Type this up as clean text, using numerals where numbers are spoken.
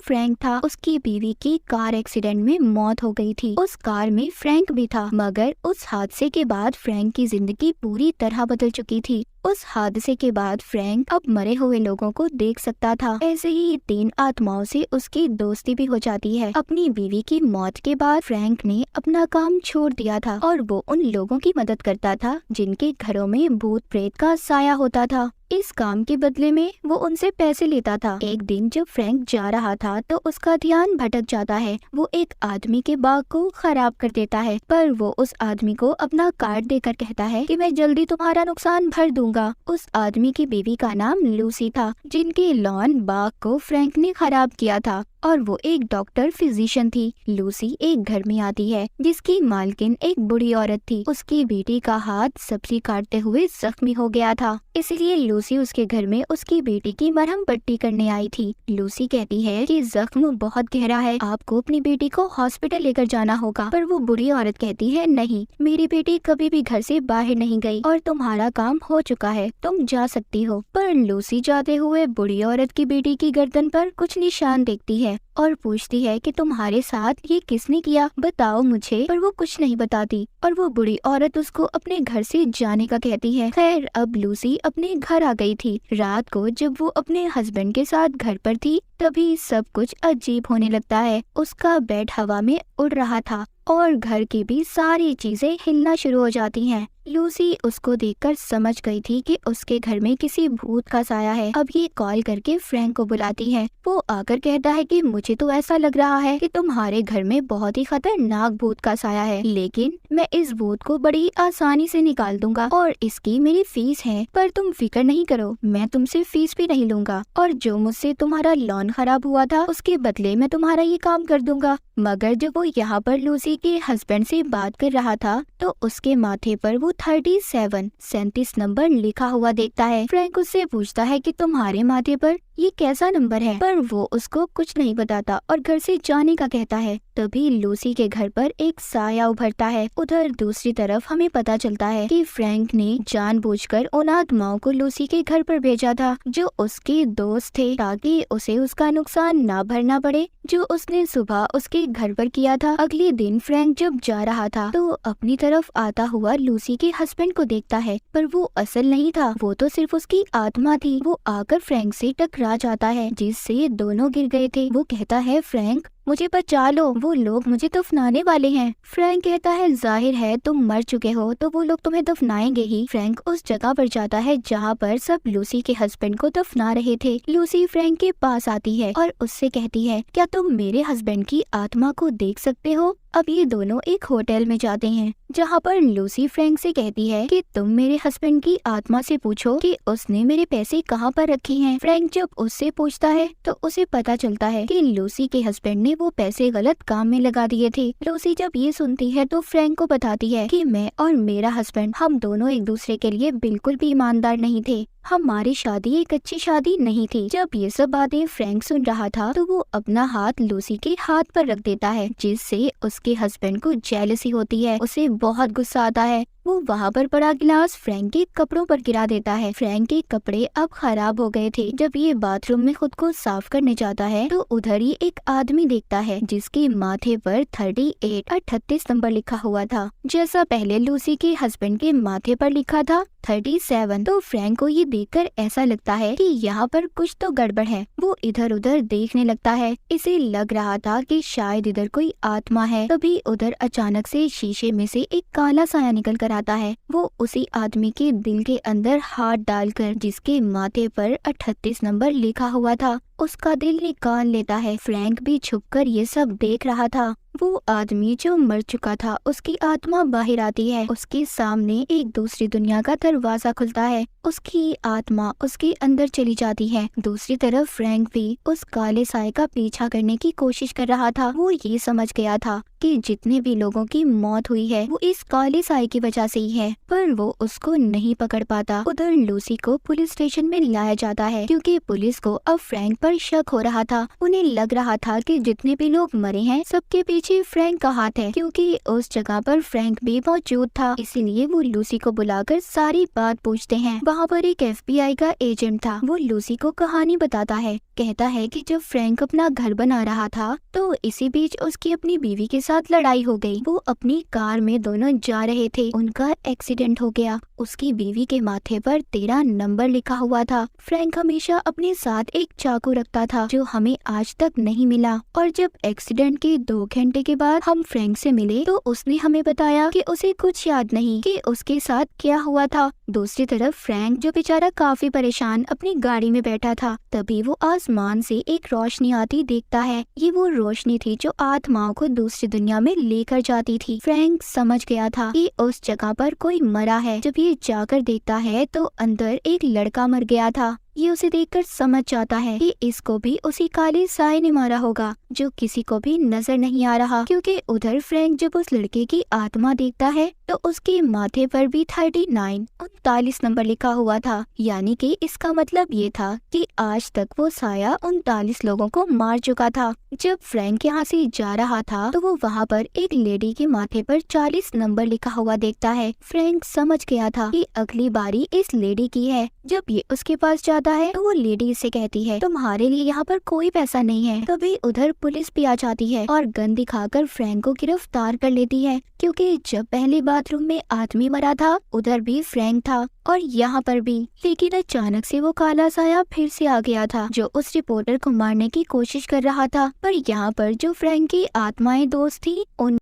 Frank था उसकी बीवी की कार एक्सीडेंट में मौत हो गई थी। उस कार में फ्रैंक भी था, मगर उस हादसे के बाद फ्रैंक की जिंदगी पूरी तरह बदल चुकी थी। उस हादसे के बाद फ्रैंक अब मरे हुए लोगों को देख सकता था। ऐसे ही 3 आत्माओं से उसकी दोस्ती भी हो जाती है। अपनी बीवी की मौत के बाद फ्रैंक ने अपना काम छोड़ दिया था और वो उन लोगों की मदद करता था जिनके घरों में भूत प्रेत का साया होता था। इस काम के बदले में वो उनसे पैसे लेता था। एक दिन जब फ्रैंक जा रहा था तो उसका ध्यान भटक जाता है। वो एक आदमी के बाग को खराब कर देता है, पर वो उस आदमी को अपना कार्ड देकर कहता है कि मैं जल्दी तुम्हारा नुकसान भर दूंगा। उस आदमी की बीवी का नाम लूसी था, जिनके लॉन बाग को फ्रैंक ने खराब किया था और वो एक डॉक्टर फिजिशियन थी। लूसी एक घर में आती है जिसकी मालकिन एक बुढ़ी औरत थी। उसकी बेटी का हाथ सब्जी काटते हुए जख्मी हो गया था, इसलिए लूसी उसके घर में उसकी बेटी की मरहम पट्टी करने आई थी। लूसी कहती है कि जख्म बहुत गहरा है, आपको अपनी बेटी को हॉस्पिटल लेकर जाना होगा। पर वो बुढ़ी औरत कहती है, नहीं, मेरी बेटी कभी भी घर से बाहर नहीं गई और तुम्हारा काम हो चुका है, तुम जा सकती हो। पर लूसी जाते हुए बुढ़ी औरत की बेटी की गर्दन पर कुछ निशान देखती है और पूछती है कि तुम्हारे साथ ये किसने किया, बताओ मुझे। पर वो कुछ नहीं बताती और वो बुढ़ी औरत उसको अपने घर से जाने का कहती है। खैर, अब लूसी अपने घर आ गई थी। रात को जब वो अपने हस्बैंड के साथ घर पर थी तभी सब कुछ अजीब होने लगता है। उसका बेड हवा में उड़ रहा था और घर की भी सारी चीजें हिलना शुरू हो जाती हैं। लूसी उसको देखकर समझ गई थी कि उसके घर में किसी भूत का साया है। अब ये कॉल करके फ्रैंक को बुलाती है। वो आकर कहता है कि मुझे तो ऐसा लग रहा है कि तुम्हारे घर में बहुत ही खतरनाक भूत का साया है, लेकिन मैं इस भूत को बड़ी आसानी से निकाल दूंगा और इसकी मेरी फीस है। पर तुम फिक्र नहीं करो, मैं तुमसे फीस भी नहीं लूंगा और जो मुझसे तुम्हारा लॉन खराब हुआ था उसके बदले मैं तुम्हारा ये काम कर दूंगा। मगर जब वो यहाँ पर लूसी के हस्बैंड से बात कर रहा था तो उसके माथे पर वो 37 नंबर लिखा हुआ देखता है। फ्रैंक उससे पूछता है कि तुम्हारे माथे पर ये कैसा नंबर है, पर वो उसको कुछ नहीं बताता और घर से जाने का कहता है। तभी लूसी के घर पर एक साया उभरता है। उधर दूसरी तरफ हमें पता चलता है कि फ्रैंक ने जानबूझकर उन आत्माओं को लूसी के घर पर भेजा था जो उसके दोस्त थे, ताकि उसे उसका नुकसान ना भरना पड़े जो उसने सुबह उसके घर पर किया था। अगले दिन फ्रैंक जब जा रहा था तो अपनी तरफ आता हुआ लूसी के हस्बैंड को देखता है, पर वो असल नहीं था, वो तो सिर्फ उसकी आत्मा थी। वो आकर फ्रैंक से टकरा जाता है जिससे दोनों गिर गए थे। वो कहता है, फ्रैंक मुझे बचा लो, वो लोग मुझे दफनाने वाले हैं। फ्रैंक कहता है, जाहिर है तुम मर चुके हो तो वो लोग तुम्हें दफनाएंगे ही। फ्रैंक उस जगह पर जाता है जहाँ पर सब लूसी के हस्बैंड को दफना रहे थे। लूसी फ्रैंक के पास आती है और उससे कहती है, क्या तुम मेरे हस्बैंड की आत्मा को देख सकते हो? अब ये दोनों एक होटल में जाते हैं जहाँ पर लूसी फ्रैंक से कहती है कि तुम मेरे हस्बैंड की आत्मा से पूछो कि उसने मेरे पैसे कहाँ पर रखे हैं। फ्रैंक जब उससे पूछता है तो उसे पता चलता है कि लूसी के हस्बैंड ने वो पैसे गलत काम में लगा दिए थे। लूसी जब ये सुनती है तो फ्रैंक को बताती है कि मैं और मेरा हस्बैंड, हम दोनों एक दूसरे के लिए बिल्कुल भी ईमानदार नहीं थे, हमारी शादी एक अच्छी शादी नहीं थी। जब ये सब बातें फ्रैंक सुन रहा था तो वो अपना हाथ लूसी के हाथ पर रख देता है जिससे उसके हस्बैंड को जेलसी होती है। उसे बहुत गुस्सा आता है। वो वहाँ पर पड़ा गिलास फ्रैंक के कपड़ों पर गिरा देता है। फ्रैंक के कपड़े अब खराब हो गए थे। जब ये बाथरूम में खुद को साफ करने जाता है तो उधर ही एक आदमी देखता है जिसके माथे पर 38 नंबर लिखा हुआ था, जैसा पहले लूसी के हस्बैंड के माथे पर लिखा था 37। तो फ्रैंक को ये देखकर ऐसा लगता है कि यहाँ पर कुछ तो गड़बड़ है। वो इधर उधर देखने लगता है। इसे लग रहा था कि शायद इधर कोई आत्मा है। तभी उधर अचानक से शीशे में से एक काला साया निकल कर आता है। वो उसी आदमी के दिल के अंदर हाथ डालकर, जिसके माथे पर 38 नंबर लिखा हुआ था, उसका दिल निकाल लेता है। फ्रैंक भी छुपकर ये सब देख रहा था। वो आदमी जो मर चुका था, उसकी आत्मा बाहर आती है। उसके सामने एक दूसरी दुनिया का दरवाजा खुलता है। उसकी आत्मा उसके अंदर चली जाती है। दूसरी तरफ फ्रैंक भी उस काले साए का पीछा करने की कोशिश कर रहा था। वो ये समझ गया था कि जितने भी लोगों की मौत हुई है वो इस काले साए की वजह से ही है, पर वो उसको नहीं पकड़ पाता। उधर लूसी को पुलिस स्टेशन में लाया जाता है क्योंकि पुलिस को अब फ्रैंक पर शक हो रहा था। उन्हें लग रहा था कि जितने भी लोग मरे हैं सबके पीछे फ्रैंक का हाथ है, क्योंकि उस जगह पर फ्रैंक भी मौजूद था। इसीलिए वो लूसी को बुलाकर सारी बात पूछते हैं। वहाँ पर एक FBI का एजेंट था। वो लूसी को कहानी बताता है कहता है कि जब फ्रैंक अपना घर बना रहा था तो इसी बीच उसकी अपनी बीवी के साथ लड़ाई हो गई। वो अपनी कार में दोनों जा रहे थे, उनका एक्सीडेंट हो गया। उसकी बीवी के माथे पर 13 नंबर लिखा हुआ था। फ्रैंक हमेशा अपने साथ एक चाकू रखता था जो हमें आज तक नहीं मिला, और जब एक्सीडेंट के 2 घंटे के बाद हम फ्रैंक से मिले तो उसने हमें बताया कि उसे कुछ याद नहीं कि उसके साथ क्या हुआ था। दूसरी तरफ फ्रैंक, जो बेचारा काफी परेशान, अपनी गाड़ी में बैठा था। तभी वो आसमान से एक रोशनी आती देखता है। ये वो रोशनी थी जो आत्माओं को दूसरी दुनिया में लेकर जाती थी। फ्रैंक समझ गया था कि उस जगह पर कोई मरा है। जब ये जाकर देखता है तो अंदर एक लड़का मर गया था। ये उसे देखकर समझ जाता है कि इसको भी उसी काले साए ने मारा होगा जो किसी को भी नजर नहीं आ रहा, क्योंकि उधर फ्रैंक जब उस लड़के की आत्मा देखता है तो उसके माथे पर भी 39 नंबर लिखा हुआ था। यानी कि इसका मतलब ये था कि आज तक वो साया 39 लोगों को मार चुका था। जब फ्रैंक यहाँ से जा रहा था तो वो वहाँ पर एक लेडी के माथे पर 40 नंबर लिखा हुआ देखता है। फ्रैंक समझ गया था कि अगली बारी इस लेडी की है। जब ये उसके पास जाता है तो वो लेडी इसे कहती है, तुम्हारे लिए यहाँ पर कोई पैसा नहीं है। तभी उधर पुलिस भी आ जाती है और गन दिखाकर फ्रैंक को गिरफ्तार कर लेती है, क्योंकि जब पहले बाथरूम में आदमी मरा था उधर भी फ्रैंक था और यहाँ पर भी। लेकिन अचानक से वो काला साया फिर से आ गया था जो उस रिपोर्टर को मारने की कोशिश कर रहा था। पर यहाँ पर जो फ्रैंक की आत्माएं दोस्त थी उन